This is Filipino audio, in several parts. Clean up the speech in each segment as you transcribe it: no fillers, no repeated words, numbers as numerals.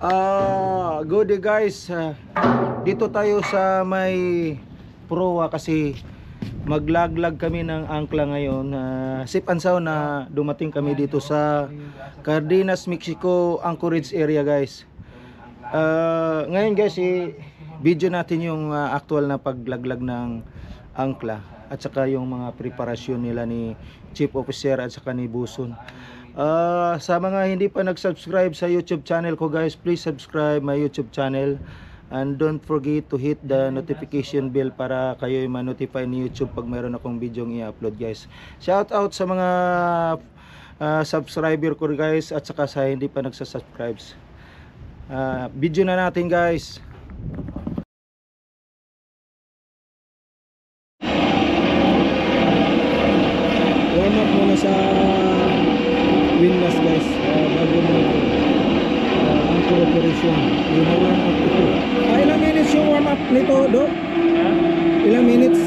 Good day guys. Dito tayo sa may proa kasi maglaglag kami ng angkla ngayon. Sip and sound na dumating kami dito sa Cardenas, Mexico, Anchorage area guys. Ngayon guys, video natin yung actual na paglaglag ng angkla at saka yung mga preparasyon nila ni Chief Officer at saka ni Buson. Sa mga hindi pa nag-subscribe sa YouTube channel ko guys, please subscribe my YouTube channel and don't forget to hit the notification bell para kayo ma-notify ni YouTube pag mayroon akong video i-upload guys. Shout out sa mga subscriber ko guys at saka sa hindi pa nagsasubscribe. Video na natin guys. Warm up muna sa windlass guys, bago mo anchor operation. Yun na warm up ito. Ilang minutes yung warm up nito do? Ilang minutes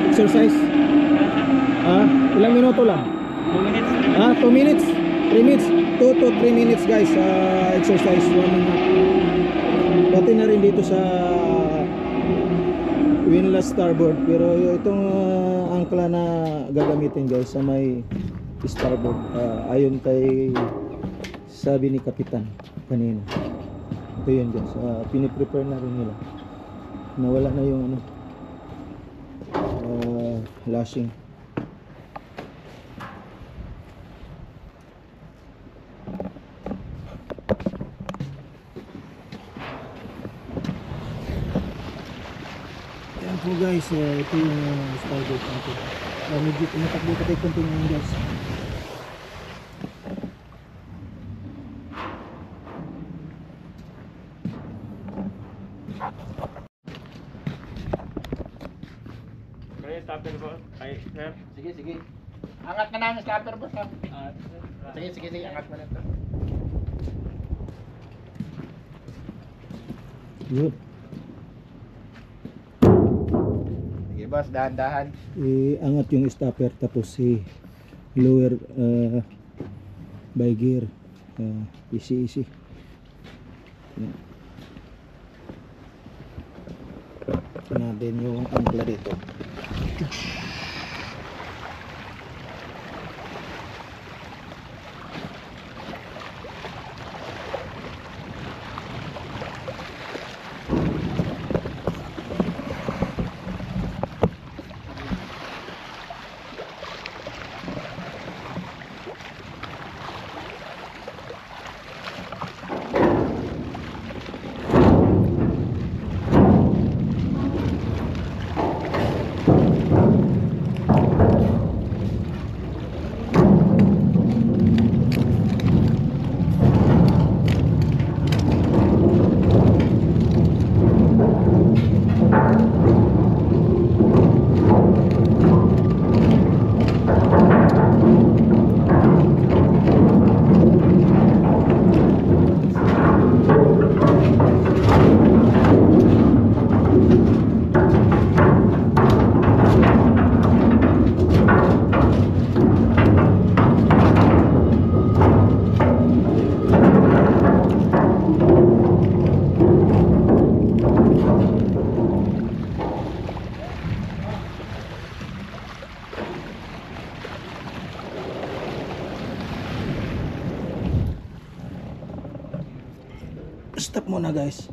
exercise? Ilang minuto lang? 2 minutes. 2 minutes? 3 minutes? 2 to 3 minutes guys, exercise warming up. Pati na rin dito sa windlass starboard, pero itong angkla na gagamitin guys sa may starboard, ayon kay sabi ni Kapitan kanina, ito yun guys. Piniprepare na rin nila, nawala na yung ano, lashing. Yan po guys, ito yung starboard natin. Medyo tumatakbo tayo konti ngayon guys. Kaya stopper po. Ay, sir. Sige. Angat na namin stopper boss. Sige, angat mo na ito. Good. Sige boss, dahan-dahan. Angat yung stopper tapos lower by gear. Easy. Yan. Natin yung angkla dito. Stop muna guys.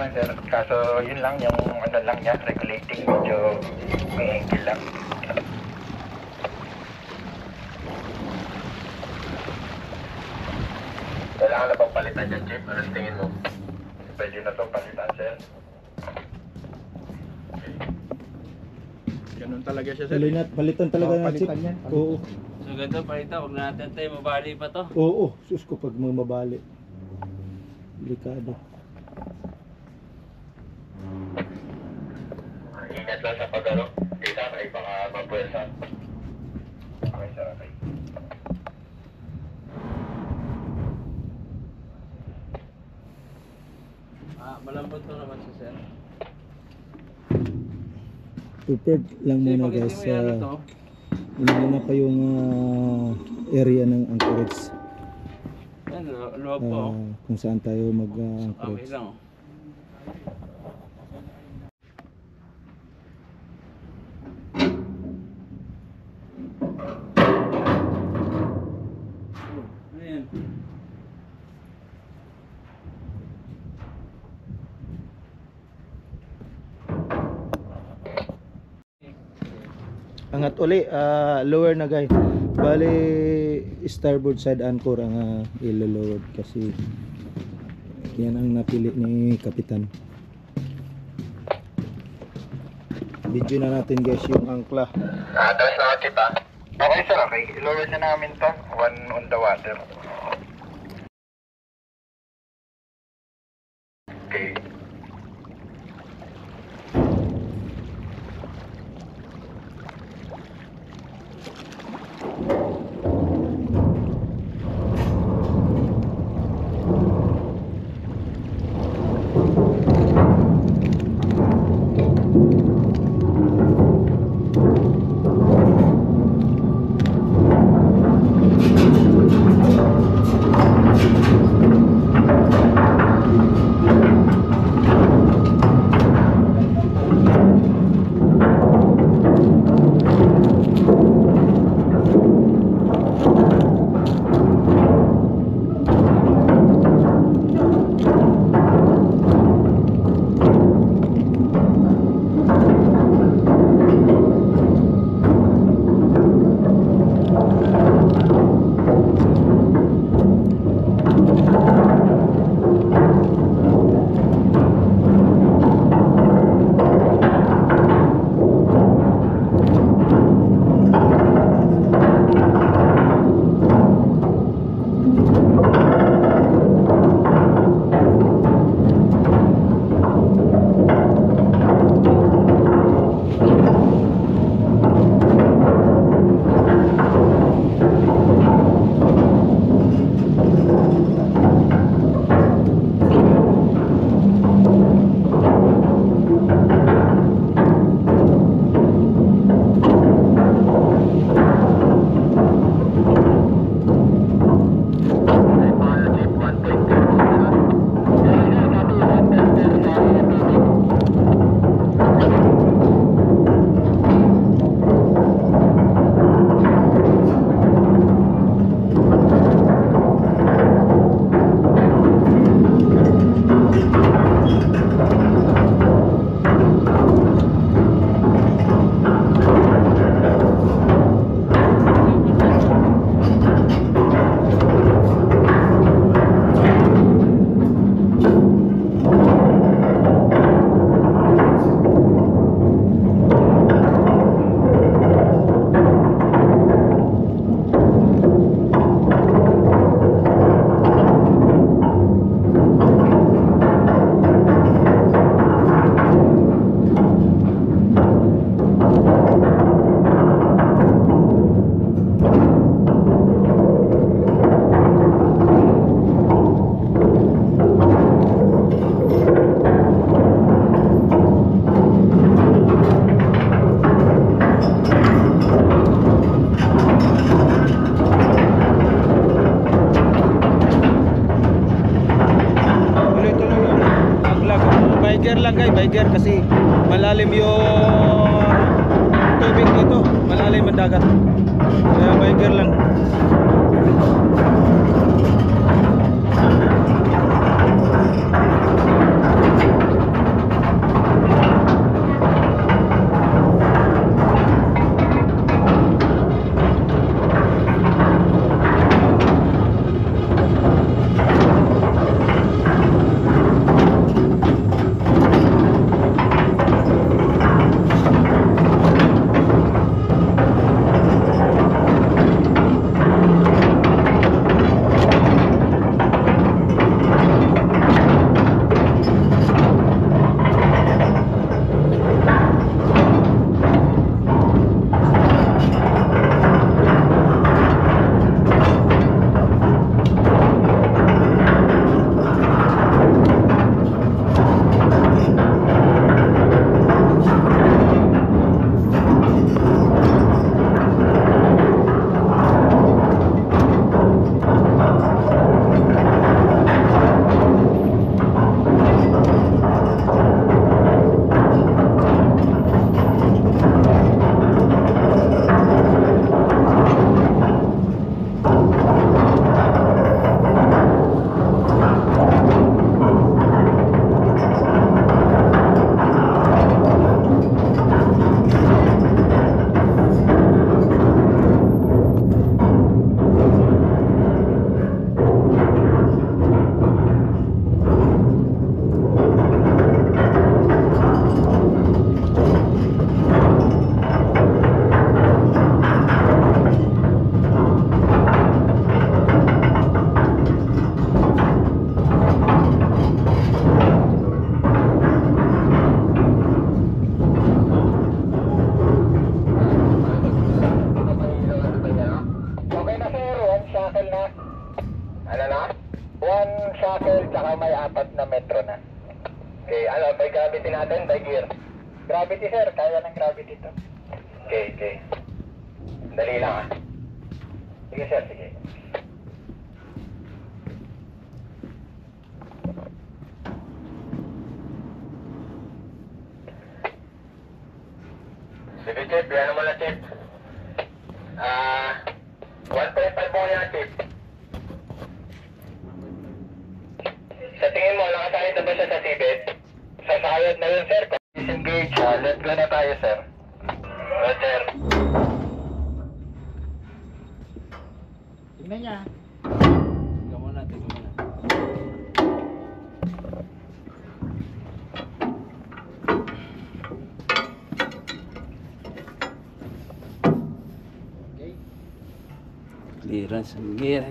naman sir. Kaso yun lang, yung ano lang niya, regulating, medyo may angle lang. Kailangan na bang palitan yan, Chip? Anong tingin mo? Pwede na itong palitan, sir. Ganun talaga siya, sir. Palitan talaga Oo, ng chip. palitan yan. Oo. So ganito palita, huwag natin tayo mabali pa to. Oo, sus ko pag mabali. Delikado. Ingat lang sa pag-ano. Kita kayo baka mapuwersa. Okay, sir. Okay. Malambot to naman si sir. Prepared lang Kasi muna pag hindi guys mo yan to, muna pa yung area ng anchorage. yan, luwag po. Kung saan tayo Kami mag-anchorage. lang. Ayan. Angat uli, lower na guys. Bali starboard side anchor ang ilo-lowered kasi yan ang napili ni Kapitan. Video na natin guys yung angkla. Atras na kita. Okay, sir. Okay. I-lower na namin to. One on the water. Okay. Biker kasi malalim yung tubig dito, malalim ang dagat, kaya biker lang. shackle na. Ano na? 1 shackle, tsaka may 4 na metro na. Okay, ano, by gravity natin, by gear. Gravity sir, kaya ng gravity to. Okay, okay. Dali lang ah. Sige sir, sige. Sige Chip, yan mo na Chip. 1.5 mo yan Chip. Sa tingin mo, nakasayad na ba siya sa sibit? Sasayad na yun sir. Disengage, let go na tayo sir. Roger. Tingnan niya. Tingnan muna, tingnan muna. Okay. Clearance. Gear.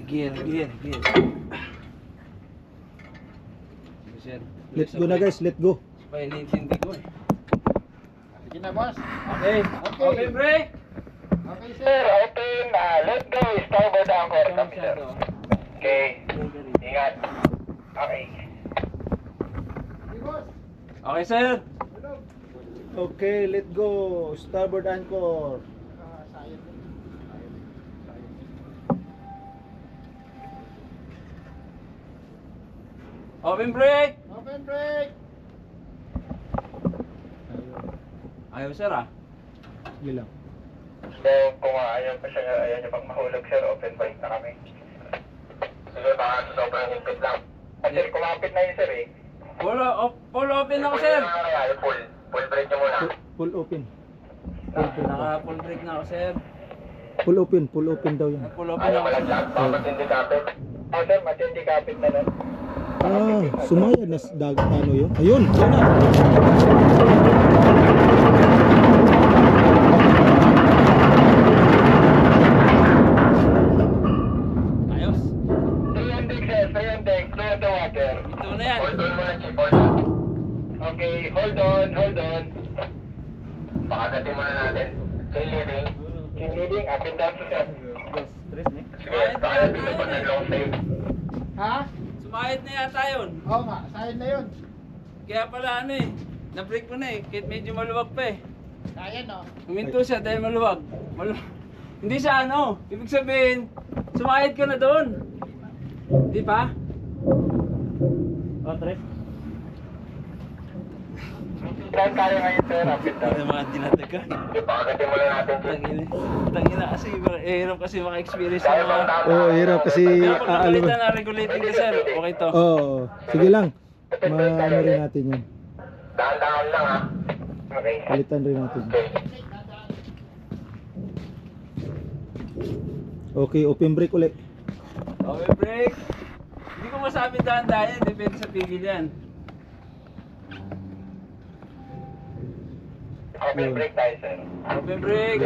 Sir, Let's go na guys, let's go. pa inintindi ko eh. Sige na, boss. Okay. Open break. Okay, sir. Sir, open. Let go. Starboard anchor kami sir. Okay. Ingat. Okay. Sige, boss. Okay, sir. Tulog. Okay, let's go. Starboard anchor. Sayad. Open break. Open break. Ayaw, sir ah. Sige lang. So, kung ayaw pa siya, ayaw niya pang mahulog sir, open bike na kami. Sige, baka sobrang higpit lang. Kasi kumapit na yun sir eh. Full open ako, sir. Full break niyo muna. Full open. Naka full break na ako, sir. Full open daw yan. Full open Ayaw ako, sir. malaglag, matindi kapit. Oh sir, matindi kapit na lang. Sumayad na ano yun. Ayun, yun na. Ayos. 300 sir, 300, clear the water. Ito na yan. Hold on muna, Chip, hold on. Okay, hold on. Pakagatin muna natin. Chain leading. Chain leading, up and down to sir. Sige, pakagatin mo pag nag-long stay. Ha? Sumayad na yata yun. Oo nga, sayad na yun. Kaya pala ano eh. Na-break mo na eh. Kahit medyo maluwag pa eh. Sayad, no? Huminto siya dahil maluwag. Hindi siya ano. Ibig sabihin, sumayad ka na doon. Di ba? O, Tres. Saan tayo ngayon sir, up and down. Ano mga dinatagan. Okay, pakagatin muna natin, Chip. Tangina kasi, hirap kasi maka-experience Tayo ng bang mga... tama? Oo, hirap kasi Kaya kung alam mo. regulating ka, sir, okay to. Oo, sige lang. Maano rin natin yan. Dahan-dahan lang ha. Okay. Palitan rin natin. Okay. Okay, open break ulit. Okay, break. Hindi ko masabi dahan-dahan yan, depende sa pigil yan. Open break tayo sir. Open break.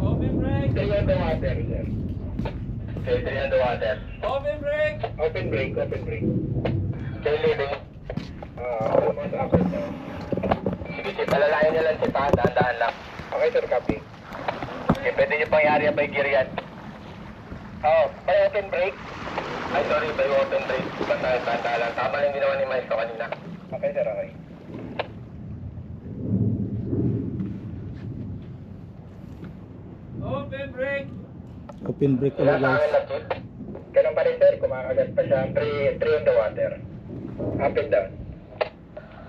Open break. Stay on the water sir. Okay, stay on the water. Open break. Open break. Stay leading. Almost up and down. Sige, Chip. Alalayan niyo lang, Chip, ha? Dahan-dahan lang. Okay, sir. Copy. Okay, pwede niyo pang i-area by gear yan. Oh, by open break. Ay, sorry, by open break. Basta dahan-dahan lang. Tama lang ginawa ni Maestro kanina. Okay, sir. Okay. Open break. Open break ulit Wala sa guys. akin lang, Chip. Ganun pa rin, sir. Kumakagat pa siya. 3 on the water. Up and down.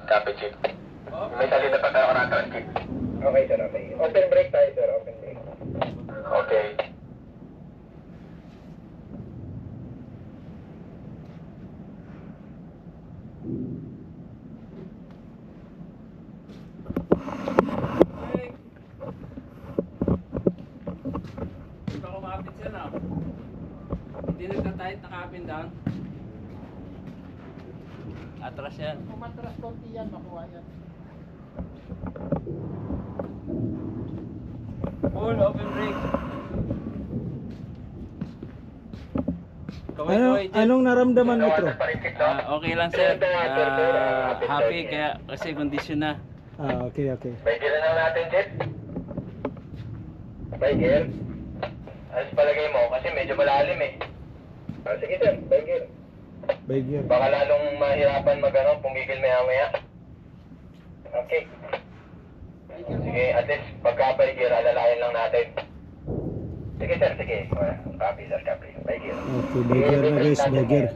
Copy, Chip. May salita pa tayo karatan, Chip. Okay, sir. Okay. Open break tayo, sir. Open break. Okay. Break. Hindi pa kumapit siya na. Hindi nagtatahit, naka-up and down. Atras yan. Kung matras konti yan, makuha yan. Full open break. Kaway-kaway, Chip. Anong naramdaman mo, Tro? Okay lang, sir. Happy kaya kasi kondisyon na. Okay, okay. Baigil na lang natin, Chip. Baigil? Ano palagay mo? Kasi medyo malalim eh. Sige sir, baigil. Baigil. Baka lalong mahirapan pumigil maya-maya. Okay. Sige, at least pagka baigil, alalayan lang natin. Sige sir, sige. Copy sir, copy. Baigil. Okay, baigil na guys, baigil.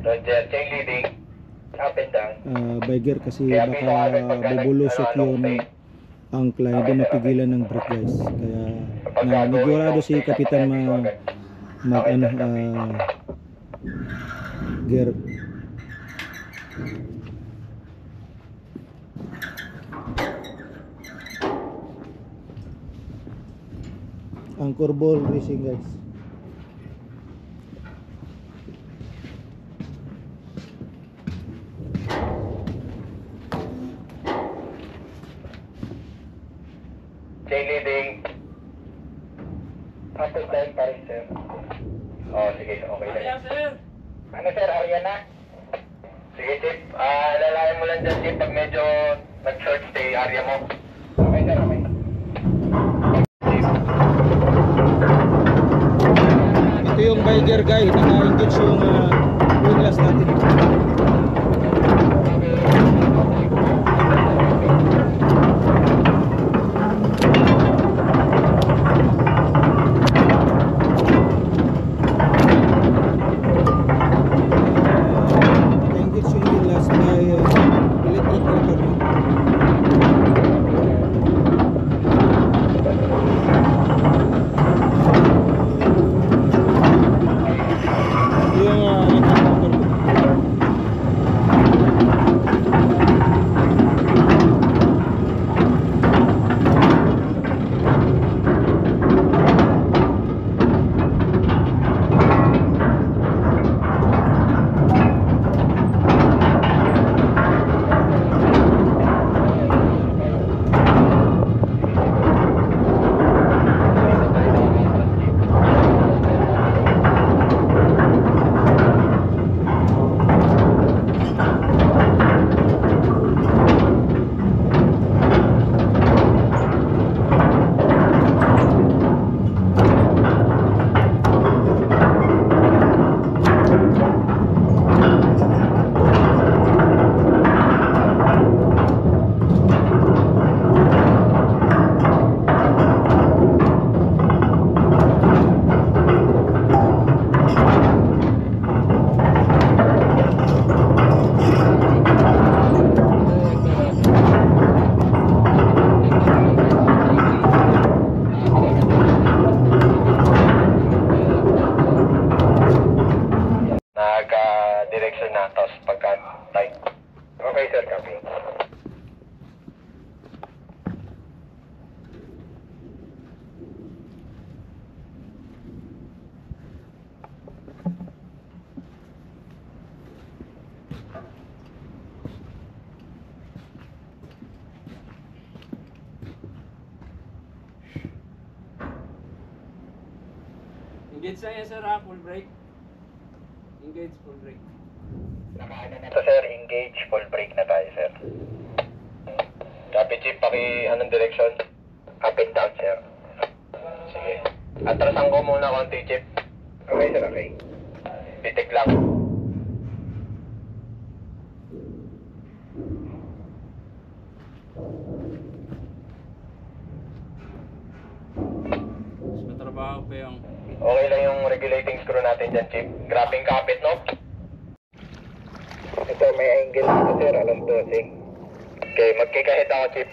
Roger, chain leading. Up and down. Baigil kasi baka bubulusok yung angkla, hindi mapigilan ng brake guys. Kaya nagurado si Kapitan gear. Angkor ball racing guys. Chain leading. Up and down pa rin sir. Oh, sige, okay na. Kaya, sir. Ano sir, area na? Sige Chip, alalayan mo lang dyan Chip pag medyo nag-short stay area mo. Okay sir, okay. Ito yung Baigir guy, naka-engage yung winglass natin. Naka-engage yung winglass by electric motor. Yung electric motor. Nagka-direction na, tapos pagka-type. Okay sir, copy. Engage na yan, sir, full brake. Engage, full brake. Nakaano na to sir, engage, full brake na tayo sir. Copy Chip, anong direction? Up and down sir. Sige. Atrasan ko muna konti Chip. Okay sir, okay. Pitik lang. Mas matrabaho pa yung... Okay lang yung regulating screw natin dyan, Chip. Grabbing kapit, no? Ito, may angle dito, sir. Alas 12. Okay, magkikahit ako, Chip.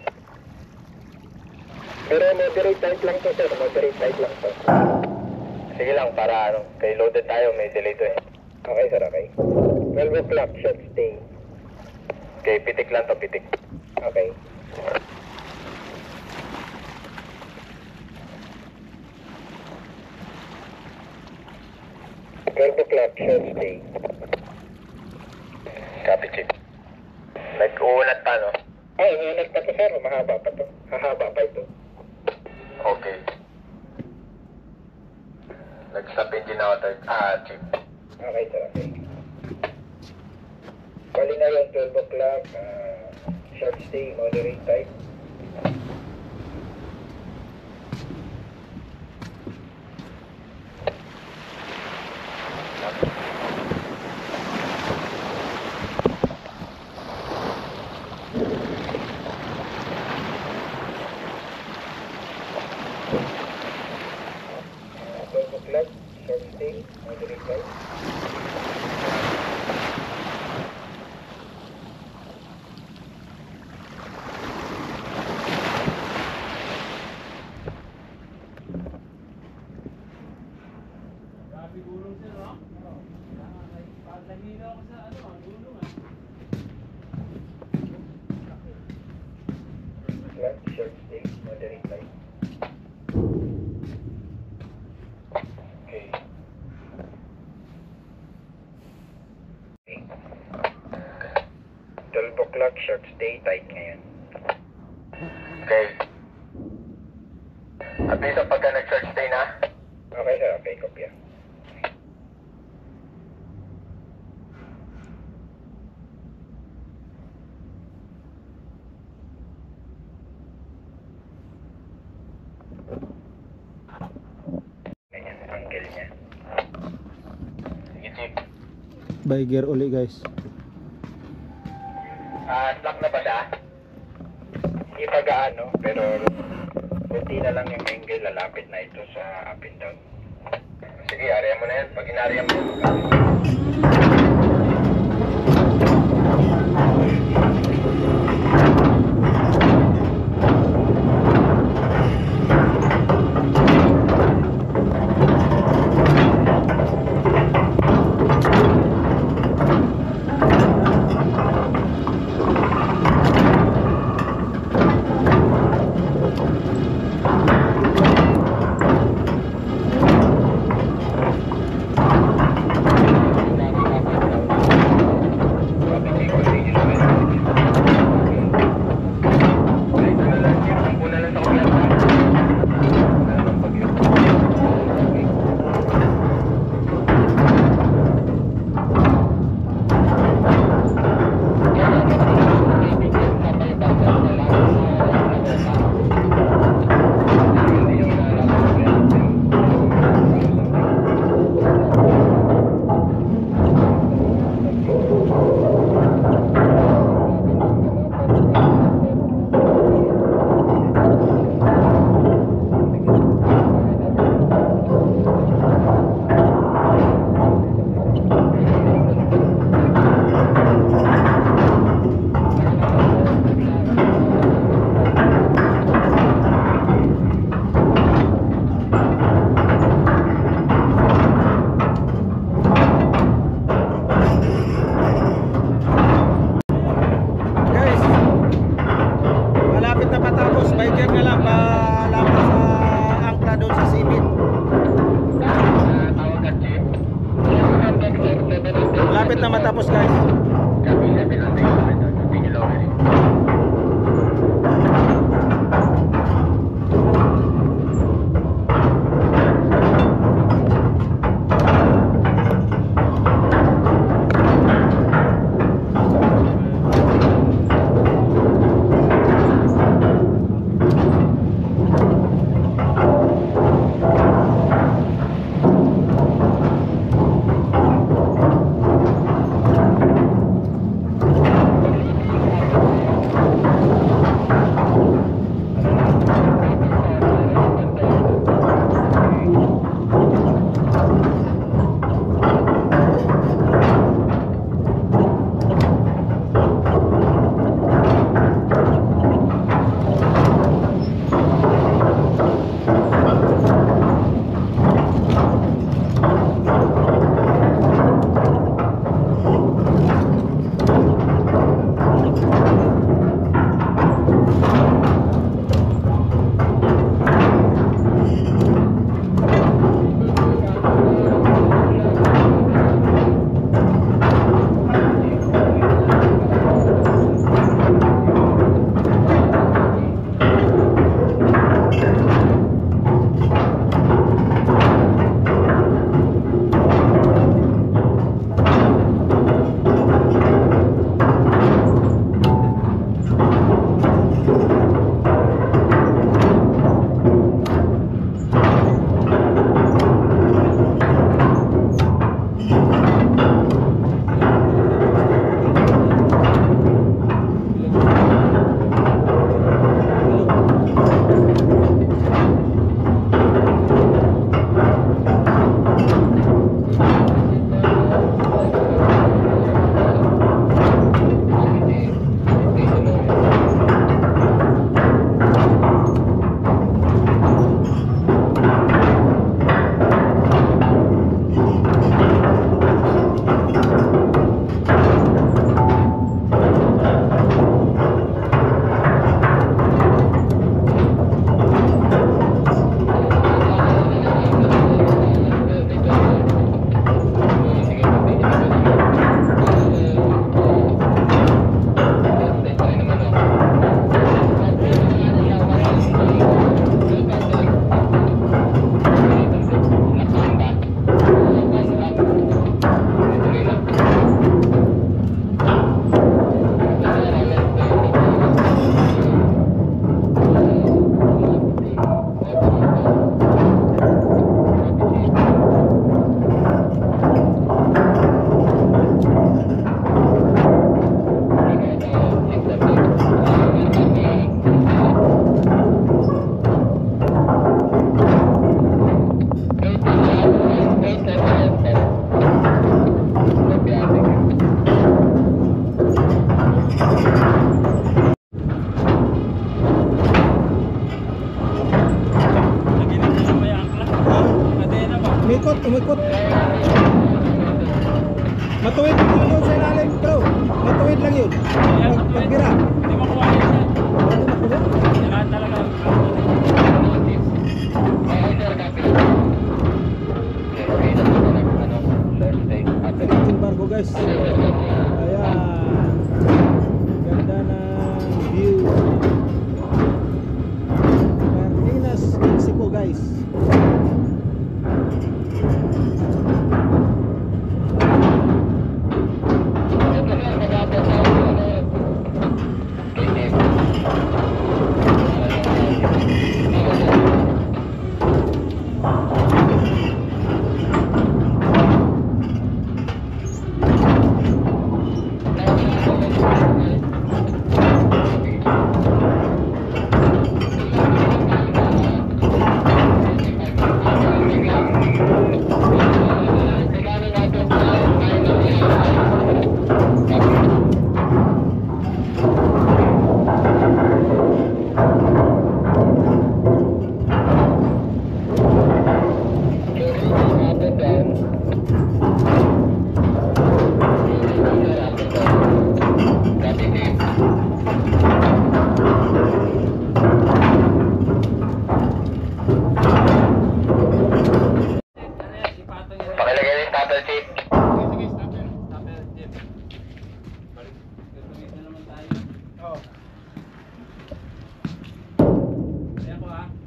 Pero moderate tight lang to, sir. Moderate tight lang to. Sige lang, para kay loaded tayo, may delay to eh. Okay, sir, okay. 12 o'clock, short stay. Okay, pitik lang to, pitik. Okay. O'clock, short stay. Copy, Chip. Nag-uulat pa, no? Ay, uulat pa to, sir. Mahaba pa to. Hahaba pa ito. Okay. Nag-stop engine ako, Chief. Okay, sir, okay. Bali na yun, 12 o'clock, short stay, moderate type. O'clock, short stay, moderate type. Grabe gulong sir, no? Pagdahilo ako sa ano, ang gulong ah. O'clock, short stay, moderate type. Okay. Okay. 12 o'clock, short stay, tight ngayon. Okay. At least pagka nag-short stay na? Okay sir, okay, kopya. Ganyan, angle niya. Sige, Chief. By gear uli guys. Slack na ba siya? Hindi pa gaano, pero kunti na lang yung angle, lalapit na ito sa up and down. Sige, area mo na yan. Pag in-area mo,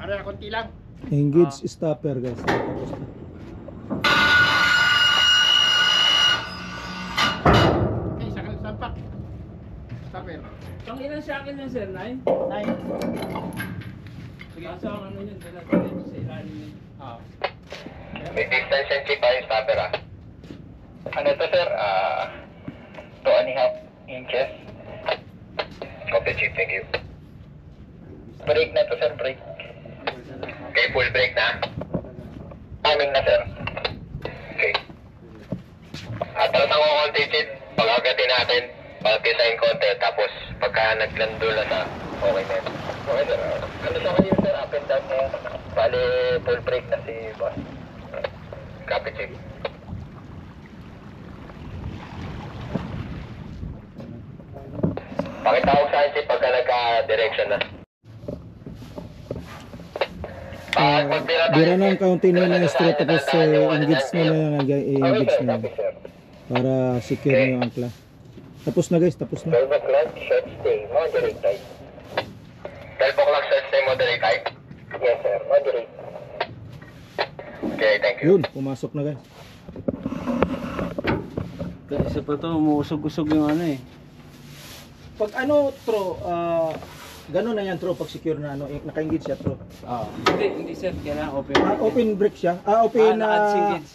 Para konti lang. Engage stopper guys. Tapos na. Okay, sakal sampak. Stopper. Pang ilan sa akin yan, sir? 9? 9. Kaso ang ano yun, dala sa ilalim yun. Ah. May distance and chip tayo stopper ah. Ano to sir? 2.5 inches. Copy chip, thank you. Brake na to sir, brake. Okay, full brake na. Timing na sir. Okay. Talatang ko konti chip. Pag-agatin natin. Pag-pisahin konti. Tapos pagka naglandula na, okay na yun. Okay sir. Ano sa kanya sir? Up and down na yun. Bali, full brake na si boss. Copy chip. Pakitawag sa akin chip pagka nagka-direction na. Bira ng kaunti na maestro tapos engage na lang engage na Copy sir. para secure na yung angkla. Tapos na guys, tapos na. 12 o'clock, short stay, moderate type. 12 o'clock, short stay, moderate type? Yes sir, moderate. Okay, thank you. Yun, pumasok na guys. Isa pa to, umuusog-usog yung ano eh. Pag ano tro, gano'n na yan tro pag secure na ano, naka-engage siya tro. Hindi sir, kailangan open. Open break siya. Open na naka-disengage.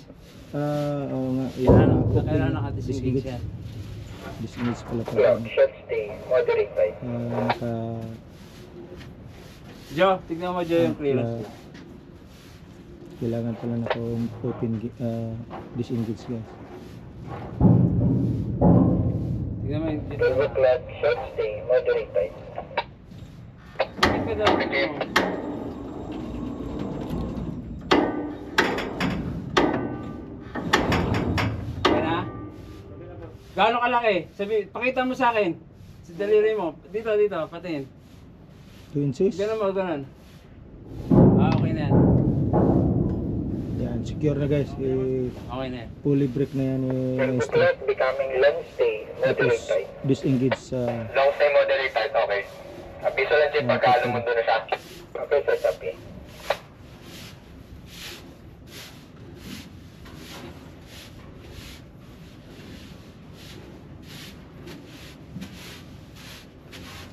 oo nga. Kailangan naka-disengage yan. Disengage pala pala. Clock, short stay, moderate type. Naka Joe, tignan mo Joe yung clearance. kailangan pala naka-open disengage guys. Tignan mo yung 12 o'clock, short stay, moderate type. Bakit ka daw? Yan na? Gaano kalaki? Pakita mo sa akin. Sa daliri mo. Dito, patingin. 2 inches. Ganun mo, ganun. Okay na yan. Yan, secure na guys. Okay na yan. Fully break na yan 12 o'clock, becoming long stay, Tapos moderate type. disengage sa Long stay, moderate type, okay. Abiso lang chip pagka lumundo na siya. Okay sir, copy.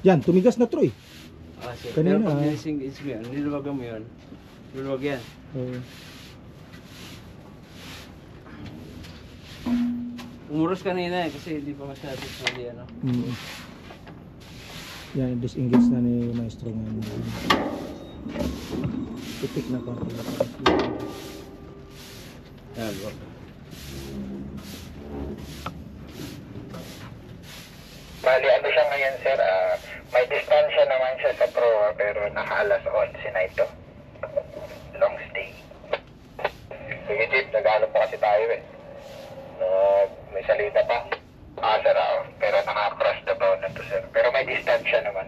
yan, tumigas na Troy. Sige. Kanina, Pero pag ah. disengage mo yun, niluwagan mo yun. Niluwag yan. Umuros kanina eh, kasi hindi pa masyado mali ano. Yan, disengage na ni maestro ngayon. Tipik na konti. Yan, wag. Bali, ano siya ngayon sir, may distansya naman siya sa proa pero naka-alas 11 na ito. Long stay. Sige Chip, nag-ano pa kasi tayo eh. May salita pa. Sir, pero naka-cross the bow na to sir. Pero may distansya naman.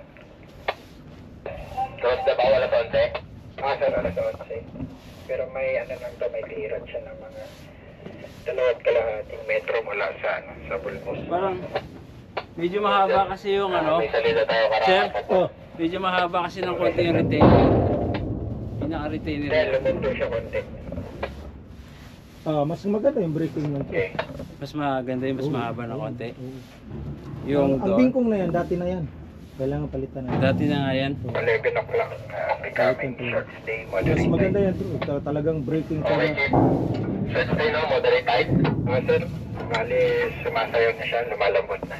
Cross the bow, alas 11? Sir, alas 11. Pero may ano lang to, may clearance siya ng mga 2.5 metro mula sa sa bulbos. Parang medyo mahaba kasi yung ano. May salita tayo Sir? Oh, Medyo mahaba kasi ng konti yung retainer. Pinaka-retainer Then, niya. lumundo siya konti. mas maganda yung braking ng Okay. Mas maganda yung mas mahaba ng konti. ang Yung doon. bingkong na yan, dati na yan. Kailangan palitan na. Dati na nga yan. 11 o'clock, becoming short stay, Mas moderate maganda type. yan Troy. Talagang braking ka Okay, na. Chief. Short stay no, moderate type. Sir, bali sumasayaw na siya, lumalambot na.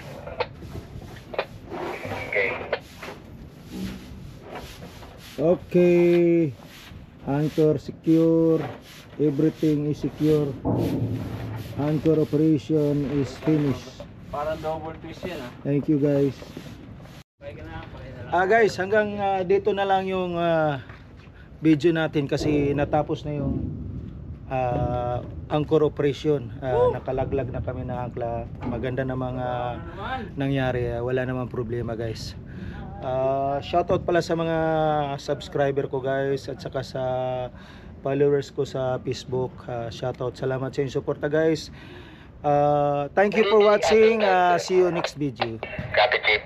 Okay. Okay. Anchor secure. Everything is secure. Anchor operation is finished. Parang double twist yan ah. Thank you guys. Pakay na lang. Guys, hanggang dito na lang yung video natin kasi natapos na yung anchor operation. Nakalaglag na kami ng angkla. Maganda na mga nangyari. Wala namang problema guys. Shoutout pala sa mga subscriber ko guys at saka sa followers ko sa Facebook. Shoutout. Salamat sa inyong suporta guys. Thank you for watching. See you next video. Copy, Chief.